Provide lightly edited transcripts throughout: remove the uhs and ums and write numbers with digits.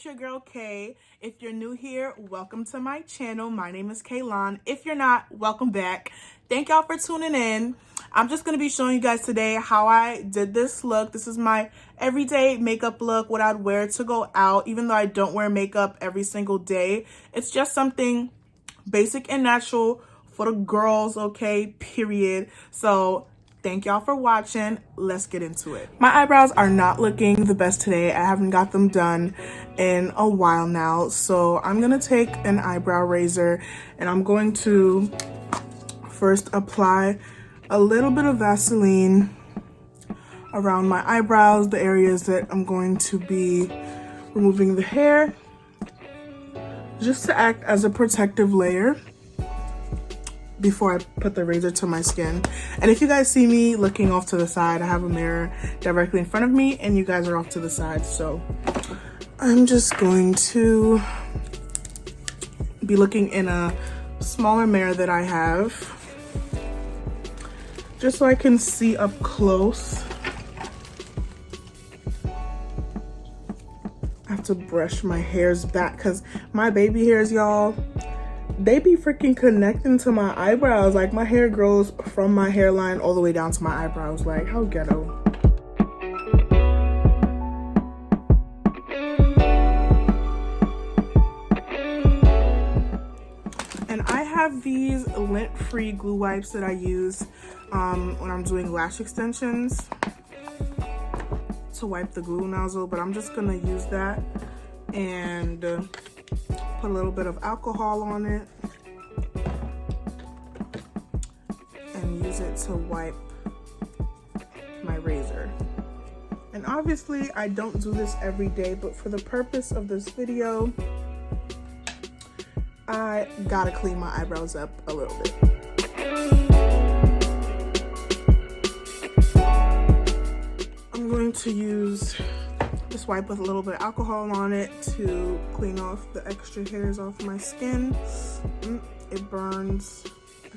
your girl Kay. If you're new here, welcome to my channel. My name is Kaylon. If you're not, welcome back. Thank y'all for tuning in. I'm just going to be showing you guys today how I did this look. This is my everyday makeup look, what I'd wear to go out, even though I don't wear makeup every single day. It's just something basic and natural for the girls, okay, period. So thank y'all for watching. Let's get into it. My eyebrows are not looking the best today. I haven't got them done in a while now. So I'm going to take an eyebrow razor and I'm going to first apply a little bit of Vaseline around my eyebrows, the areas that I'm going to be removing the hair, just to act as a protective layer before I put the razor to my skin. And if you guys see me looking off to the side, I have a mirror directly in front of me and you guys are off to the side. So I'm just going to be looking in a smaller mirror that I have, just so I can see up close. I have to brush my hairs back because my baby hairs, y'all, they be freaking connecting to my eyebrows. Like, my hair grows from my hairline all the way down to my eyebrows. Like, how ghetto. And I have these lint-free glue wipes that I use when I'm doing lash extensions to wipe the glue nozzle, but I'm just gonna use that and put a little bit of alcohol on it and use it to wipe my razor. And obviously I don't do this every day, but for the purpose of this video, I gotta clean my eyebrows up a little bit. I'm going to use this wipe with a little bit of alcohol on it to clean off the extra hairs off my skin. It burns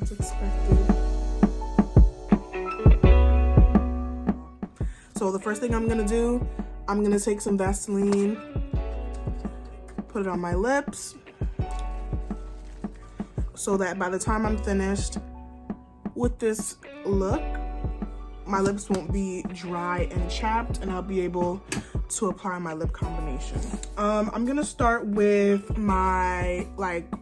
as expected. So the first thing I'm gonna do, I'm gonna take some Vaseline, put it on my lips, so that by the time I'm finished with this look, my lips won't be dry and chapped and I'll be able to apply my lip combination. I'm gonna start with my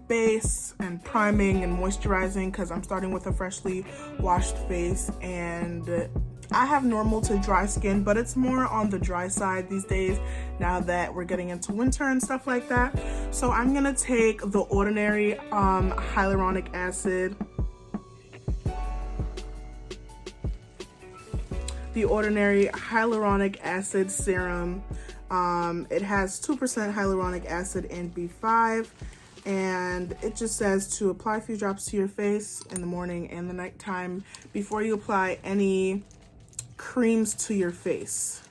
base and priming and moisturizing because I'm starting with a freshly washed face, and I have normal to dry skin, but it's more on the dry side these days now that we're getting into winter and stuff like that. So I'm gonna take the Ordinary Hyaluronic Acid. The Ordinary Hyaluronic Acid Serum. It has 2% hyaluronic acid and B5, and it just says to apply a few drops to your face in the morning and the nighttime before you apply any creams to your face.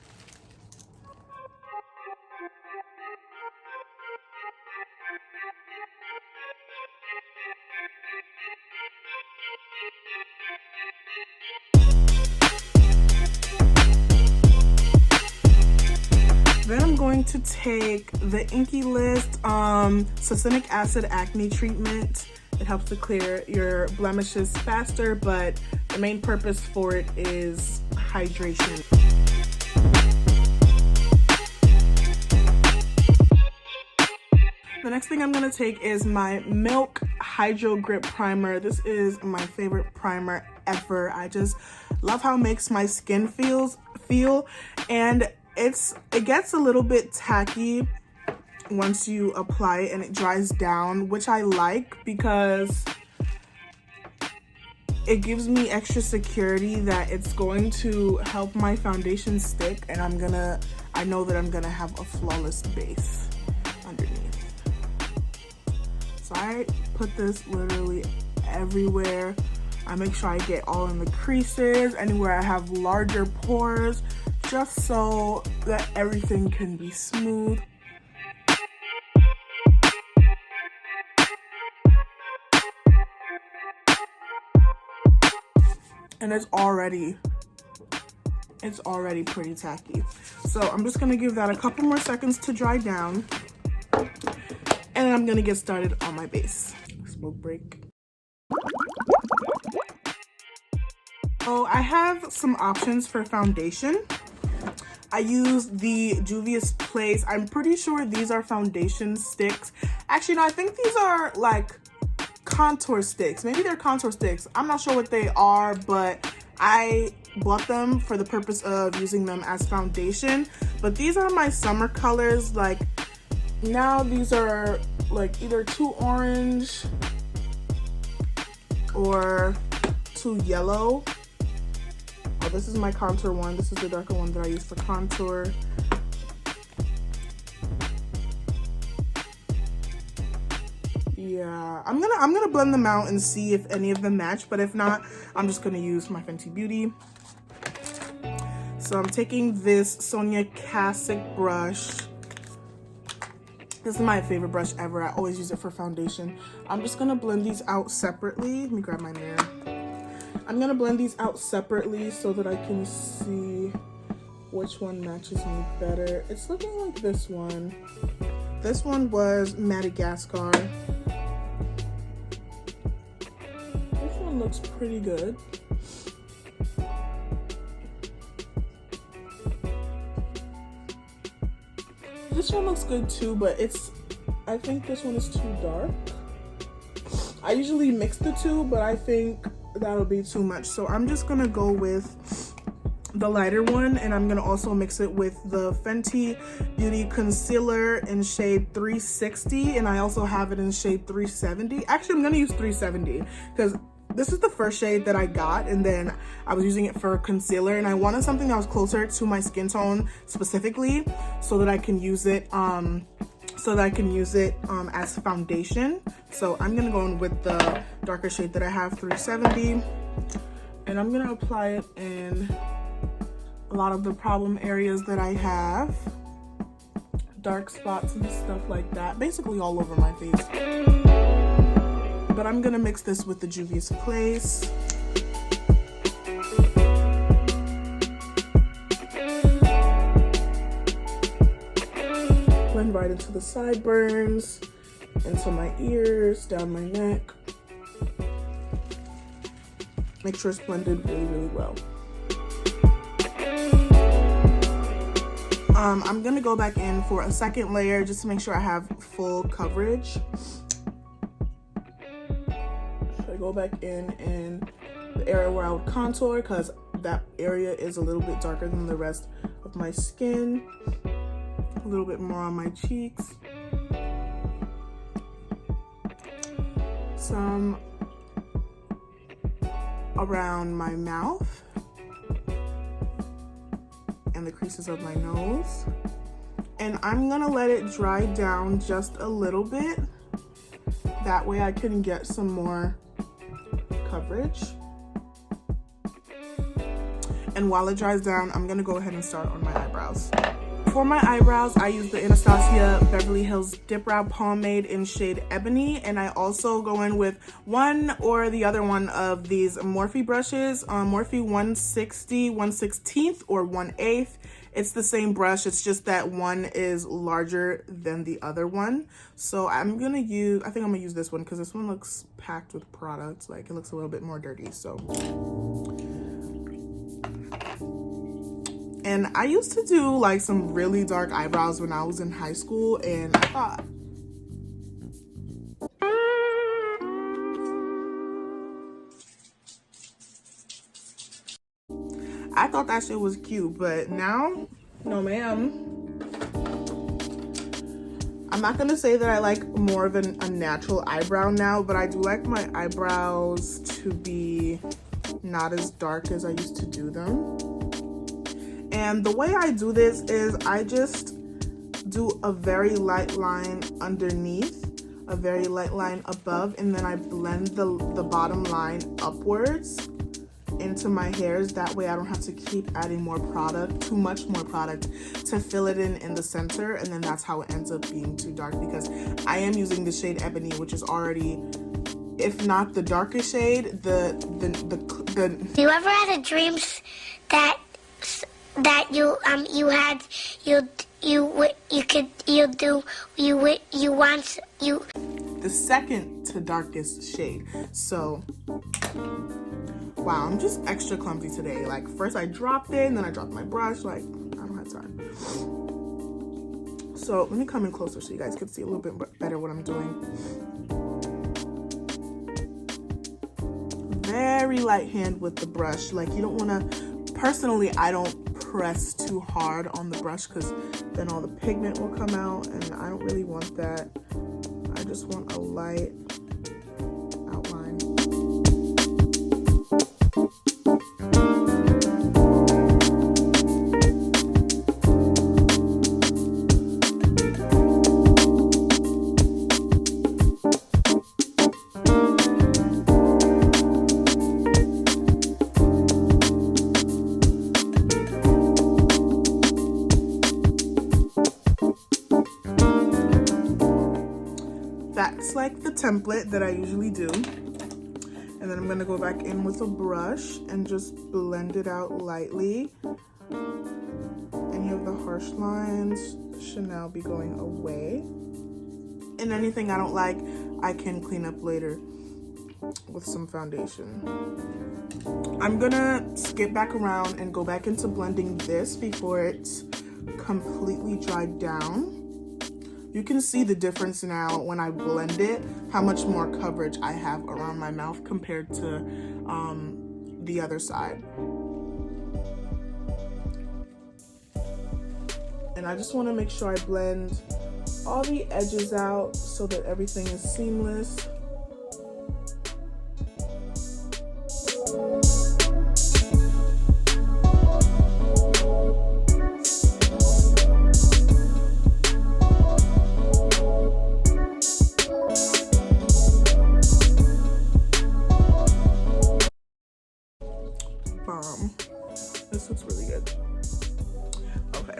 Then I'm going to take the INKEY List Succinic Acid Acne Treatment. It helps to clear your blemishes faster, but the main purpose for it is hydration. The next thing I'm going to take is my Milk Hydro Grip Primer. This is my favorite primer ever. I just love how it makes my skin feel, and it gets a little bit tacky once you apply it and it dries down, which I like because it gives me extra security that it's going to help my foundation stick, and I know that I'm gonna have a flawless base underneath. So I put this literally everywhere. I make sure I get all in the creases, anywhere I have larger pores, just so that everything can be smooth. And it's already pretty tacky. So I'm just gonna give that a couple more seconds to dry down. And I'm gonna get started on my base. Smoke break. So I have some options for foundation. I use the Juvia's Place. I'm pretty sure these are foundation sticks. Actually, no, I think these are like contour sticks. Maybe they're contour sticks. I'm not sure what they are, but I bought them for the purpose of using them as foundation. But these are my summer colors. Like now these are like either too orange or too yellow. Oh, this is my contour one. This is the darker one that I use for contour. Yeah, I'm gonna blend them out and see if any of them match, but if not, I'm just gonna use my Fenty Beauty. So I'm taking this Sonia Kasic brush. This is my favorite brush ever. I always use it for foundation. I'm just gonna blend these out separately. Let me grab my mirror. I'm gonna blend these out separately so that I can see which one matches me better. It's looking like this one. This one was Madagascar. This one looks pretty good. This one looks good too, but I think this one is too dark. I usually mix the two, but I think that'll be too much. So I'm just gonna go with the lighter one, and I'm gonna also mix it with the Fenty Beauty Concealer in shade 360, and I also have it in shade 370. Actually, I'm gonna use 370 because this is the first shade that I got, and then I was using it for concealer, and I wanted something that was closer to my skin tone specifically so that I can use it as foundation. So I'm gonna go in with the darker shade that I have, 370, and I'm gonna apply it in a lot of the problem areas that I have, dark spots and stuff like that, basically all over my face. But I'm gonna mix this with the Juvia's Place. Blend right into the sideburns, into my ears, down my neck. Make sure it's blended really, really well. I'm gonna go back in for a second layer just to make sure I have full coverage. So I go back in the area where I would contour, because that area is a little bit darker than the rest of my skin. A little bit more on my cheeks. Some around my mouth and the creases of my nose. And I'm gonna let it dry down just a little bit. That way I can get some more coverage. And while it dries down, I'm gonna go ahead and start on my eyebrows. For my eyebrows, I use the Anastasia Beverly Hills Dipbrow Pomade in shade Ebony, and I also go in with one or the other one of these Morphe brushes, Morphe 160, 1/16, or 1/8. It's the same brush, it's just that one is larger than the other one. So I think I'm gonna use this one because this one looks packed with products. Like, it looks a little bit more dirty, so. And I used to do like some really dark eyebrows when I was in high school, and I thought that shit was cute, but now, no ma'am. I'm not gonna say that I like more of a natural eyebrow now, but I do like my eyebrows to be not as dark as I used to do them. And the way I do this is I just do a very light line underneath, a very light line above, and then I blend the bottom line upwards into my hairs. That way I don't have to keep adding more product, too much more product, to fill it in the center, and then that's how it ends up being too dark, because I am using the shade Ebony, which is already, if not the darkest shade, the You ever had a dream that the second to darkest shade. So wow, I'm just extra clumsy today. Like first I dropped it and then I dropped my brush. Like I don't have time. So let me come in closer so you guys can see a little bit better what I'm doing. Very light hand with the brush. Like you don't want to, personally I don't press too hard on the brush because then all the pigment will come out and I don't really want that. I just want a light outline. That's like the template that I usually do. And then I'm gonna go back in with a brush and just blend it out lightly. Any of the harsh lines should now be going away. And anything I don't like, I can clean up later with some foundation. I'm gonna skip back around and go back into blending this before it's completely dried down. You can see the difference now when I blend it, how much more coverage I have around my mouth compared to the other side. And I just want to make sure I blend all the edges out so that everything is seamless. This looks really good. Okay,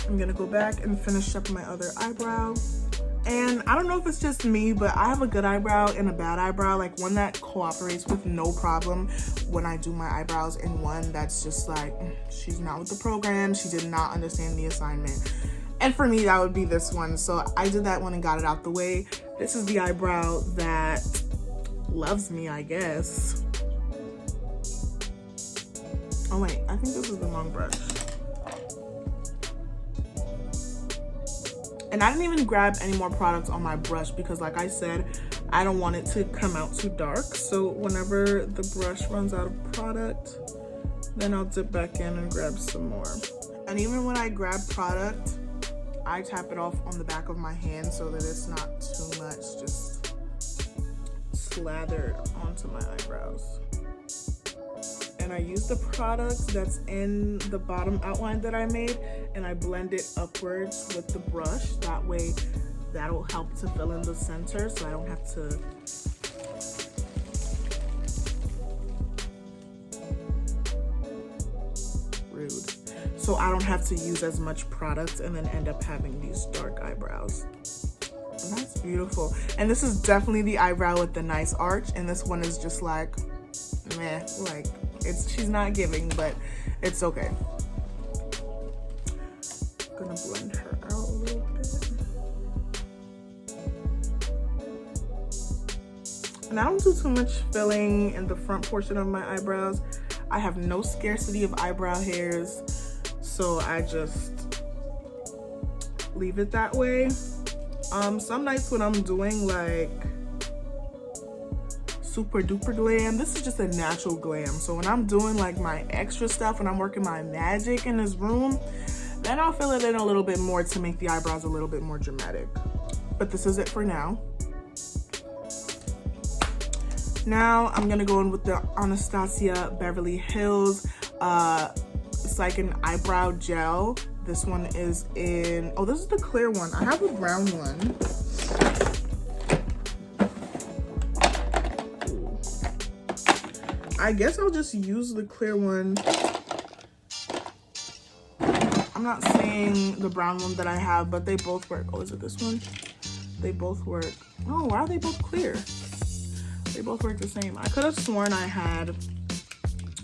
I'm gonna go back and finish up my other eyebrow. And I don't know if it's just me, but I have a good eyebrow and a bad eyebrow, like one that cooperates with no problem when I do my eyebrows, and one that's just like, she's not with the program, she did not understand the assignment. And for me, that would be this one. So I did that one and got it out the way. This is the eyebrow that loves me, I guess. Oh wait, I think this is the wrong brush. And I didn't even grab any more products on my brush because like I said, I don't want it to come out too dark. So whenever the brush runs out of product, then I'll dip back in and grab some more. And even when I grab product, I tap it off on the back of my hand so that it's not too much just slathered onto my eyebrows. And I use the product that's in the bottom outline that I made and I blend it upwards with the brush. That way that'll help to fill in the center so I don't have to so I don't have to use as much product and then end up having these dark eyebrows. And that's beautiful. And this is definitely the eyebrow with the nice arch, and this one is just like meh, like she's not giving, but it's okay. I'm gonna blend her out a little bit. And I don't do too much filling in the front portion of my eyebrows. I have no scarcity of eyebrow hairs, so I just leave it that way. Some nights when I'm doing like super duper glam, this is just a natural glam. So when I'm doing like my extra stuff, when I'm working my magic in this room, then I'll fill it in a little bit more to make the eyebrows a little bit more dramatic. But this is it for now. Now I'm gonna go in with the Anastasia Beverly Hills. It's like an eyebrow gel. This one is in, oh, this is the clear one. I have a brown one. I guess I'll just use the clear one. I'm not saying the brown one that I have, but they both work. Oh, is it this one? They both work. Oh, why are they both clear? They both work the same. I could have sworn I had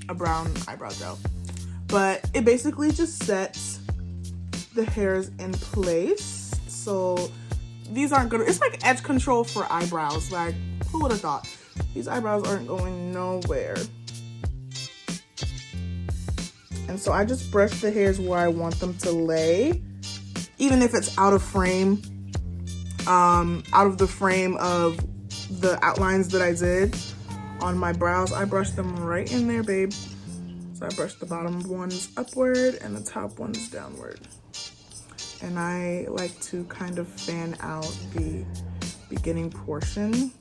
a brown eyebrow gel, but it basically just sets the hairs in place. So these aren't good. It's like edge control for eyebrows. Like, who would have thought? These eyebrows aren't going nowhere. And so I just brush the hairs where I want them to lay, even if it's out of frame, out of the frame of the outlines that I did on my brows. I brush them right in there, babe. So I brush the bottom ones upward and the top ones downward. And I like to kind of fan out the beginning portion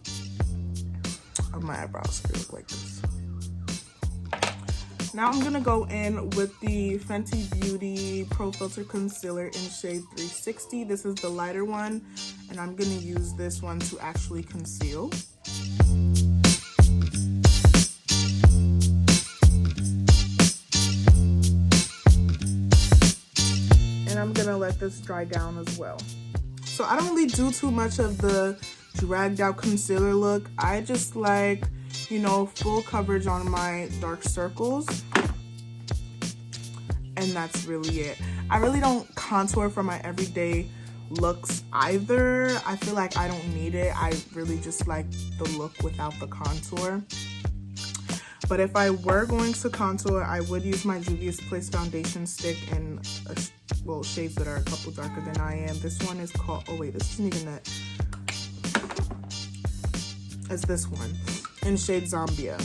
of my eyebrows to look like this. Now I'm gonna go in with the Fenty Beauty Pro-Filt'r Concealer in shade 360. This is the lighter one, and I'm gonna use this one to actually conceal. And I'm gonna let this dry down as well. So I don't really do too much of the dragged out concealer look. I just like, you know, full coverage on my dark circles, and that's really it. I really don't contour for my everyday looks either. I feel like I don't need it. I really just like the look without the contour. But if I were going to contour, I would use my Juvia's Place foundation stick in well, shades that are a couple darker than I am. This one is called, oh wait, this isn't even that. It's this one in shade Zambia.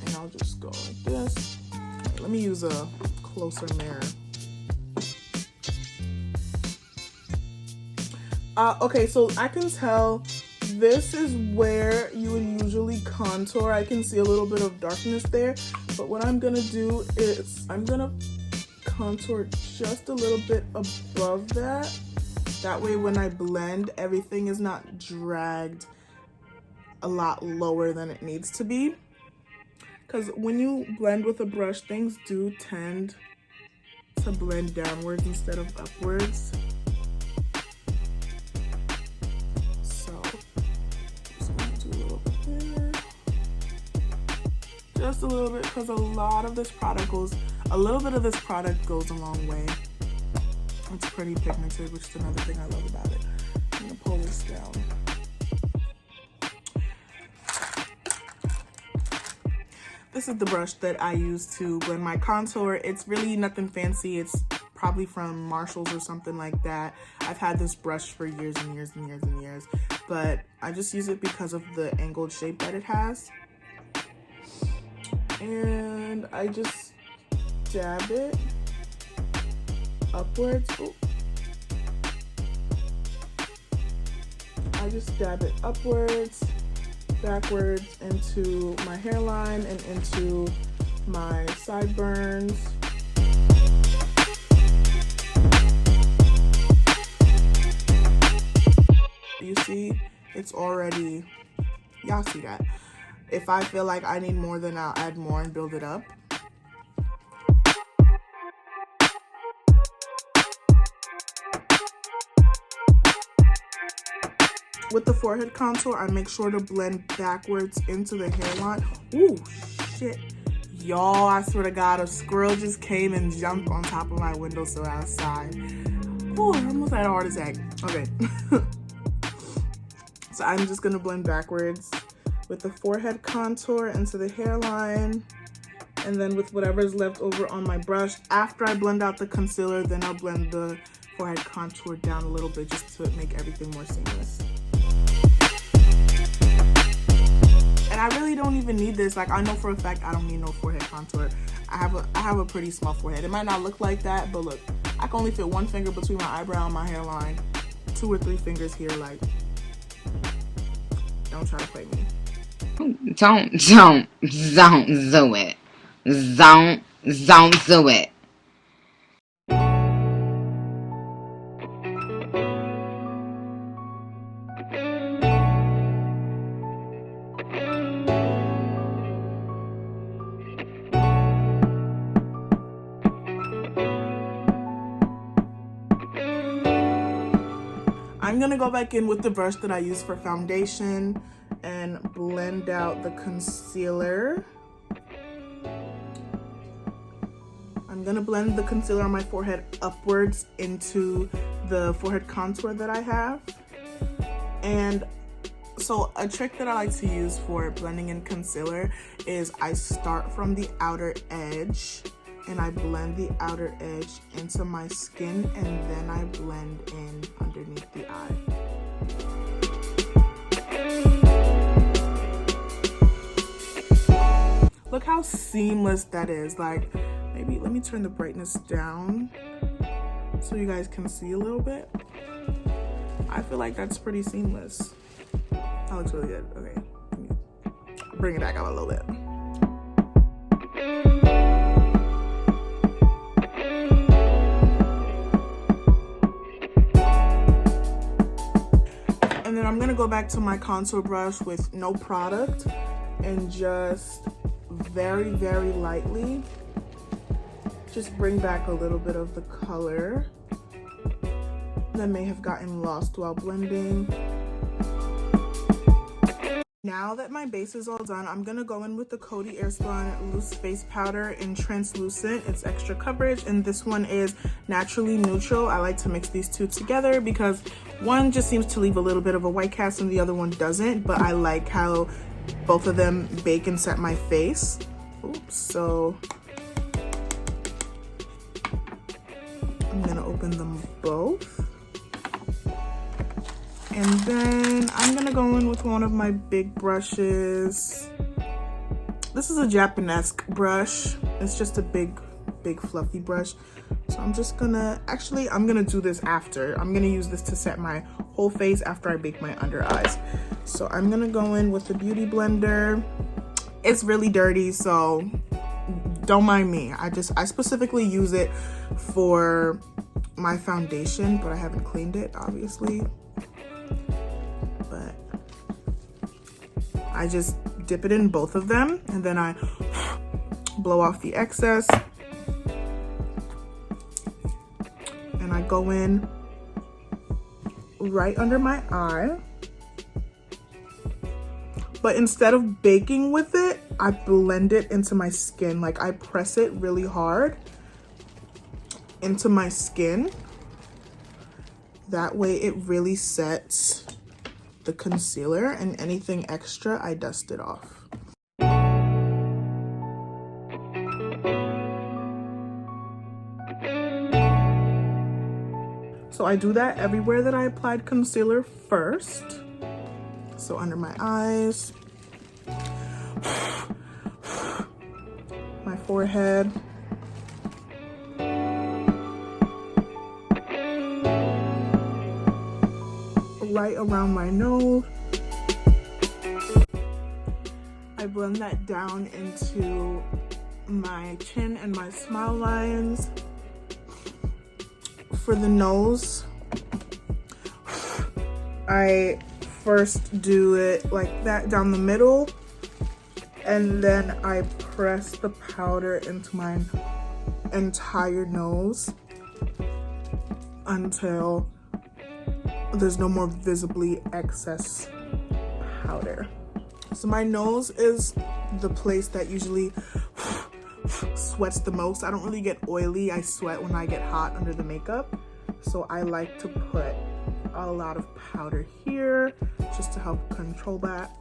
And I'll just go like this. Okay, let me use a closer mirror. Okay, so I can tell this is where you would usually contour. I can see a little bit of darkness there, but what I'm gonna do is I'm gonna contour just a little bit above that. That way when I blend, everything is not dragged a lot lower than it needs to be. Because when you blend with a brush, things do tend to blend downwards instead of upwards. So just gonna do a little bit there. Just a little bit, because a lot of this product goes, a little bit of this product goes a long way. It's pretty pigmented, which is another thing I love about it. I'm gonna pull this down. This is the brush that I use to blend my contour. It's really nothing fancy. It's probably from Marshall's or something like that. I've had this brush for years and years and years and years, but I just use it because of the angled shape that it has. And I just dab it upwards. Ooh. I just dab it upwards, backwards into my hairline and into my sideburns. You see, it's already, y'all see that. If I feel like I need more, then I'll add more and build it up. With the forehead contour, I make sure to blend backwards into the hairline. Ooh, shit. Y'all, I swear to God, a squirrel just came and jumped on top of my windowsill outside. Ooh, I almost had a heart attack. Okay. So I'm just gonna blend backwards with the forehead contour into the hairline. And then with whatever's left over on my brush, after I blend out the concealer, then I'll blend the forehead contour down a little bit just to make everything more seamless. And I really don't even need this. Like, I know for a fact I don't need no forehead contour. I have a pretty small forehead. It might not look like that, but look, I can only fit one finger between my eyebrow and my hairline, 2 or 3 fingers here. Like, don't try to play me. Don't do it. Don't do it. I'm gonna go back in with the brush that I use for foundation and blend out the concealer. I'm gonna blend the concealer on my forehead upwards into the forehead contour that I have. And so a trick that I like to use for blending in concealer is I start from the outer edge and I blend the outer edge into my skin, and then I blend in underneath the eye. Look how seamless that is. Like, maybe let me turn the brightness down so you guys can see a little bit. I feel like that's pretty seamless. That looks really good. Okay, let me bring it back up a little bit. And then I'm gonna go back to my contour brush with no product and just very, very lightly just bring back a little bit of the color that may have gotten lost while blending. Now that my base is all done, I'm gonna go in with the Coty Airspun Loose Face Powder in Translucent. It's extra coverage, and this one is naturally neutral. I like to mix these two together because one just seems to leave a little bit of a white cast and the other one doesn't, but I like how both of them bake and set my face. Oops, so I'm gonna open them both. And then I'm gonna go in with one of my big brushes. This is a Japanesque brush. It's just a big fluffy brush. So I'm just gonna, actually, I'm gonna do this after. I'm gonna use this to set my whole face after I bake my under eyes. So I'm gonna go in with the Beauty Blender. It's really dirty, so don't mind me. I specifically use it for my foundation, but I haven't cleaned it, obviously. But I just dip it in both of them, and then I blow off the excess. And I go in right under my eye. But instead of baking with it, I blend it into my skin. Like, I press it really hard into my skin. That way it really sets the concealer, and anything extra, I dust it off. So I do that everywhere that I applied concealer first. So under my eyes, my forehead, right around my nose. I blend that down into my chin and my smile lines. For the nose, I first do it like that down the middle, and then I press the powder into my entire nose until there's no more visibly excess powder. So my nose is the place that usually sweats the most. I don't really get oily. I sweat when I get hot under the makeup. So I like to put a lot of powder here just to help control that.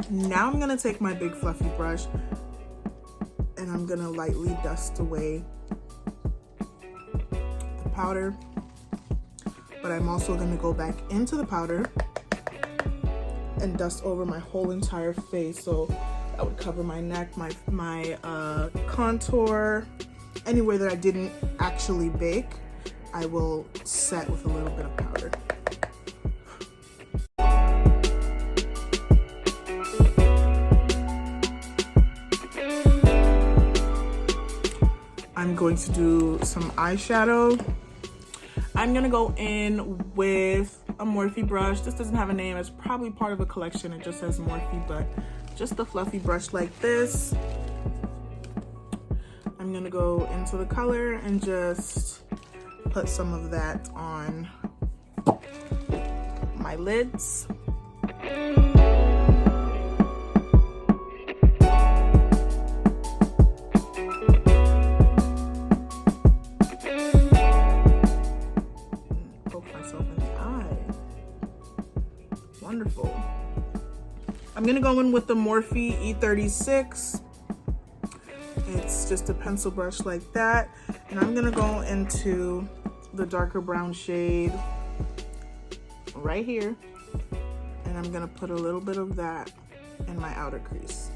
Now I'm gonna take my big fluffy brush and I'm gonna lightly dust away the powder. But I'm also gonna go back into the powder and dust over my whole entire face. So that would cover my neck, my contour, anywhere that I didn't actually bake, I will set with a little bit of powder. I'm going to do some eyeshadow. I'm gonna go in with a Morphe brush. This doesn't have a name. It's probably part of a collection. It just says Morphe, but just a fluffy brush like this. I'm gonna go into the color and just put some of that on my lids. wonderful. I'm gonna go in with the Morphe E36. It's just a pencil brush like that. And I'm gonna go into the darker brown shade right here. And I'm gonna put a little bit of that in my outer crease.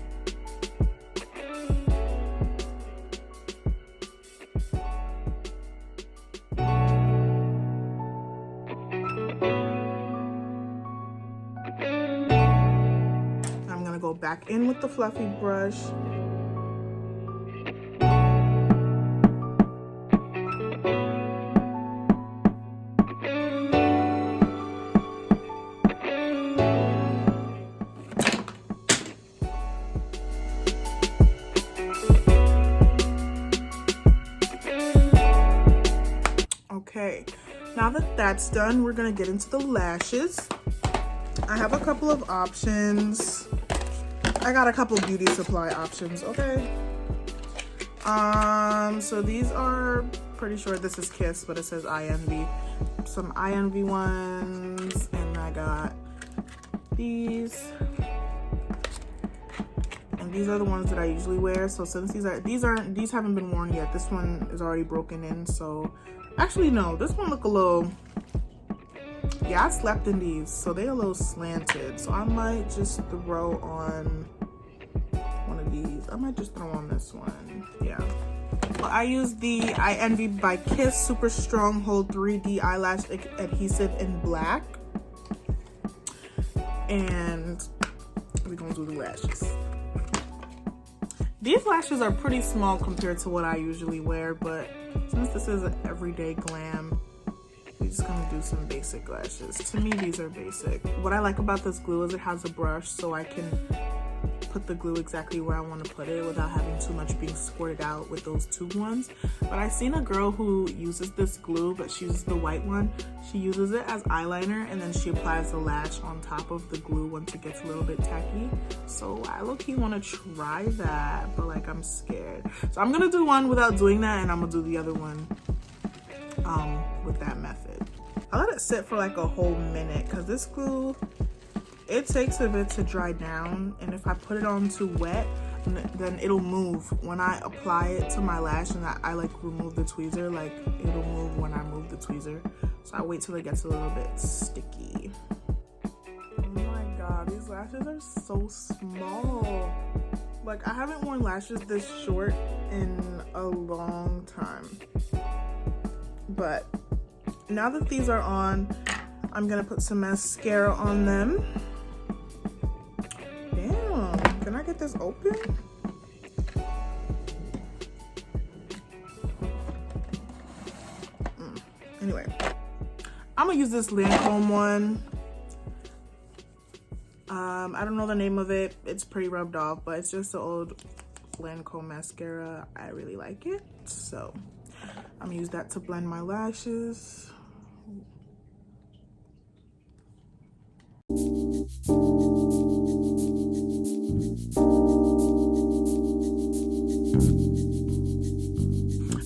I'm gonna go back in with the fluffy brush. Okay, now that that's done, we're gonna get into the lashes. I have a couple of options. I got a couple beauty supply options, okay? So these are, pretty sure this is Kiss, but it says INV. Some INV ones, and I got these. And these are the ones that I usually wear. So since these haven't been worn yet, this one is already broken in, so actually no, this one look a little, yeah, I slept in these, so they're a little slanted. So I might just throw on one of these. I might just throw on this one, yeah. Well, I use the INV by Kiss Super Strong Hold 3D Eyelash Adhesive in black. And we're gonna do the lashes. These lashes are pretty small compared to what I usually wear, but since this is an everyday glam, we're just gonna do some basic lashes. To me, these are basic. What I like about this glue is it has a brush, so I can put the glue exactly where I want to put it without having too much being squirted out with those tube ones. But I've seen a girl who uses this glue, but she uses the white one. She uses it as eyeliner, and then she applies the lash on top of the glue once it gets a little bit tacky. So I low-key want to try that, but like I'm scared. So I'm gonna do one without doing that, and I'm gonna do the other one with that method. I let it sit for like a whole minute, because this glue, it takes a bit to dry down, and if I put it on too wet, then it'll move. When I apply it to my lash and I like remove the tweezer, like it'll move when I move the tweezer. So I wait till it gets a little bit sticky. Oh my god, these lashes are so small. Like, I haven't worn lashes this short in a long time. But now that these are on, I'm gonna put some mascara on them. Damn, can I get this open? Anyway, I'm gonna use this Lancome one. I don't know the name of it. It's pretty rubbed off, but it's just the old Lancome mascara. I really like it, so I'm gonna use that to blend my lashes.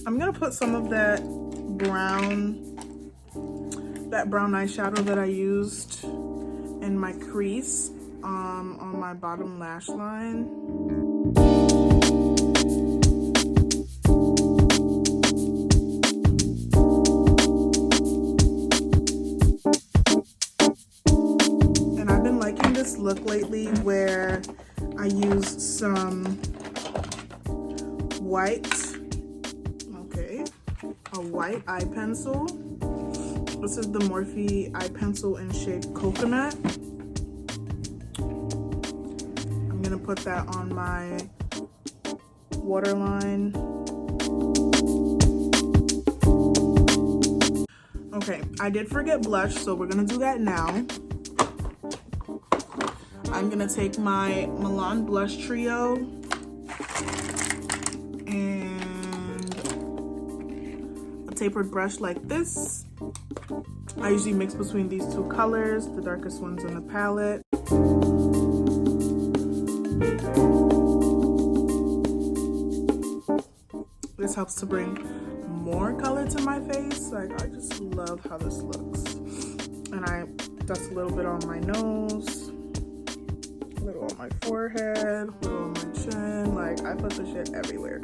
I'm gonna put some of that brown eyeshadow that I used in my crease on my bottom lash line. And I've been liking this look lately where I use some white, a white eye pencil. This is the Morphe eye pencil in shade Coconut. I'm gonna put that on my waterline. Okay, I did forget blush, so we're gonna do that now. I'm gonna take my Milani blush trio and a tapered brush like this. I usually mix between these two colors, the darkest ones in the palette. This helps to bring more color to my face. Like, I just love how this looks. And I dust a little bit on my nose, a little on my forehead, a little on my chin. Like, I put the shit everywhere.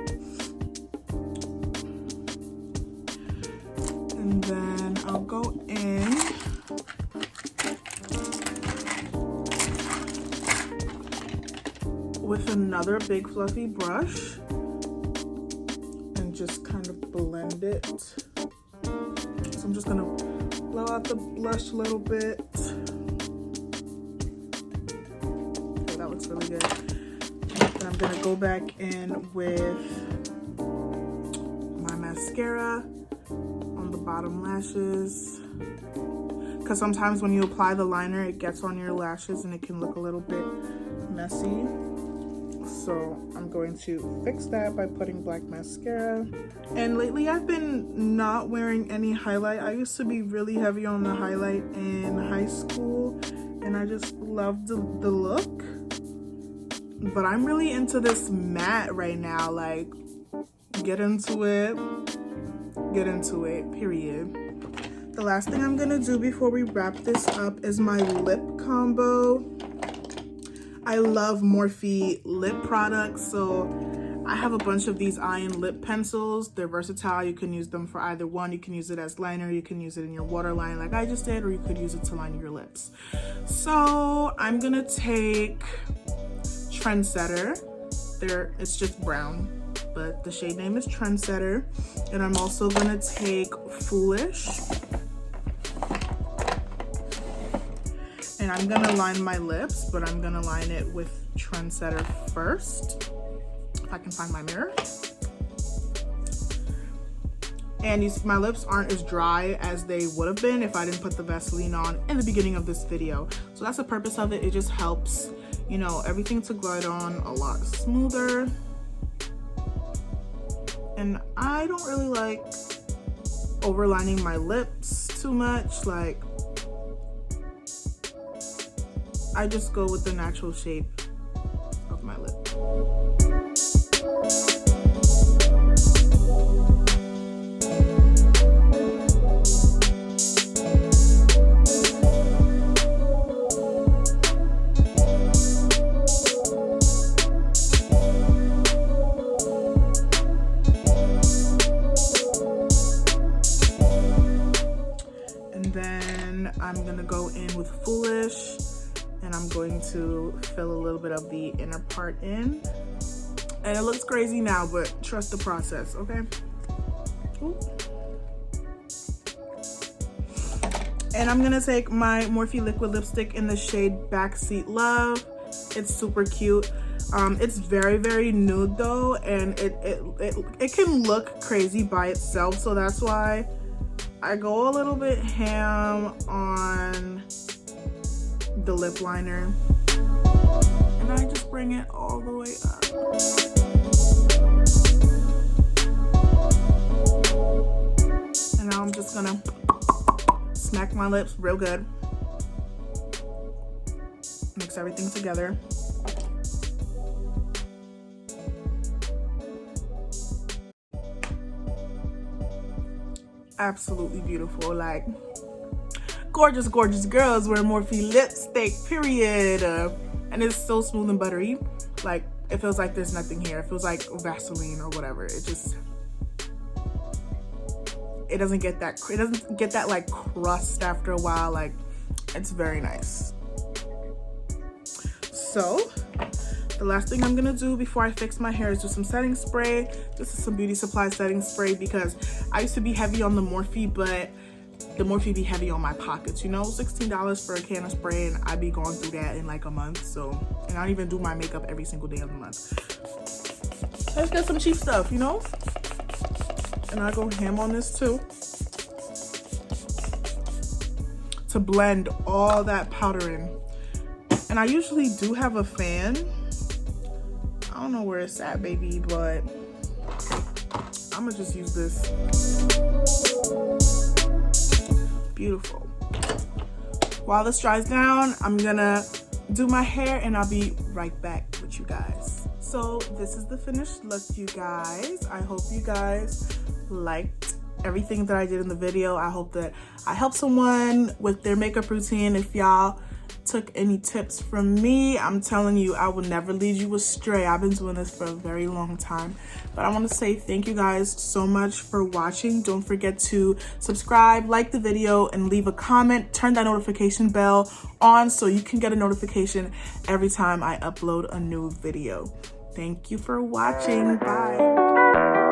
And then I'll go in with another big fluffy brush and just kind of blend it. So I'm just gonna blow out the blush a little bit. Okay, that looks really good. Then I'm gonna go back in with my mascara on the bottom lashes, because sometimes when you apply the liner, it gets on your lashes and it can look a little bit messy. So I'm going to fix that by putting black mascara. And lately I've been not wearing any highlight. I used to be really heavy on the highlight in high school and I just loved the look. But I'm really into this matte right now. Like, get into it, period. The last thing I'm gonna do before we wrap this up is my lip combo. I love Morphe lip products, so I have a bunch of these eye and lip pencils. They're versatile. You can use them for either one. You can use it as liner, you can use it in your waterline like I just did, or you could use it to line your lips. So I'm gonna take Trendsetter. It's just brown, but the shade name is Trendsetter. And I'm also gonna take Foolish. And I'm gonna line my lips, but I'm gonna line it with Trendsetter first. If I can find my mirror. And you see, my lips aren't as dry as they would have been if I didn't put the Vaseline on in the beginning of this video. So that's the purpose of it. It just helps, you know, everything to glide on a lot smoother. And I don't really like overlining my lips too much. Like, I just go with the natural shape of my lip. And then I'm gonna go in with Foolish. And I'm going to fill a little bit of the inner part in. And it looks crazy now, but trust the process, okay? Ooh. And I'm gonna take my Morphe liquid lipstick in the shade Backseat Love. It's super cute. It's very, very nude though, and it can look crazy by itself, so that's why I go a little bit ham on the lip liner, and I just bring it all the way up. And now I'm just gonna smack my lips real good, mix everything together. Absolutely beautiful. Like, gorgeous, gorgeous girls wear Morphe lipstick, period. And it's so smooth and buttery. Like, it feels like there's nothing here. It feels like Vaseline or whatever. It doesn't get that like crust after a while. Like, it's very nice. So the last thing I'm gonna do before I fix my hair is do some setting spray. This is some Beauty Supply setting spray because I used to be heavy on the Morphe, but the Morphe be heavy on my pockets, you know? $16 for a can of spray, and I be going through that in like a month. So, and I don't even do my makeup every single day of the month. Let's get some cheap stuff, you know? And I go ham on this too, to blend all that powder in. And I usually do have a fan. I don't know where it's at, baby, but I'm gonna just use this. Beautiful. While this dries down, I'm gonna do my hair and I'll be right back with you guys. So this is the finished look, you guys. I hope you guys liked everything that I did in the video. I hope that I helped someone with their makeup routine. If y'all took any tips from me, I'm telling you, I will never lead you astray. I've been doing this for a very long time. But I want to say thank you guys so much for watching. Don't forget to subscribe, like the video, and leave a comment. Turn that notification bell on so you can get a notification every time I upload a new video. Thank you for watching. Bye.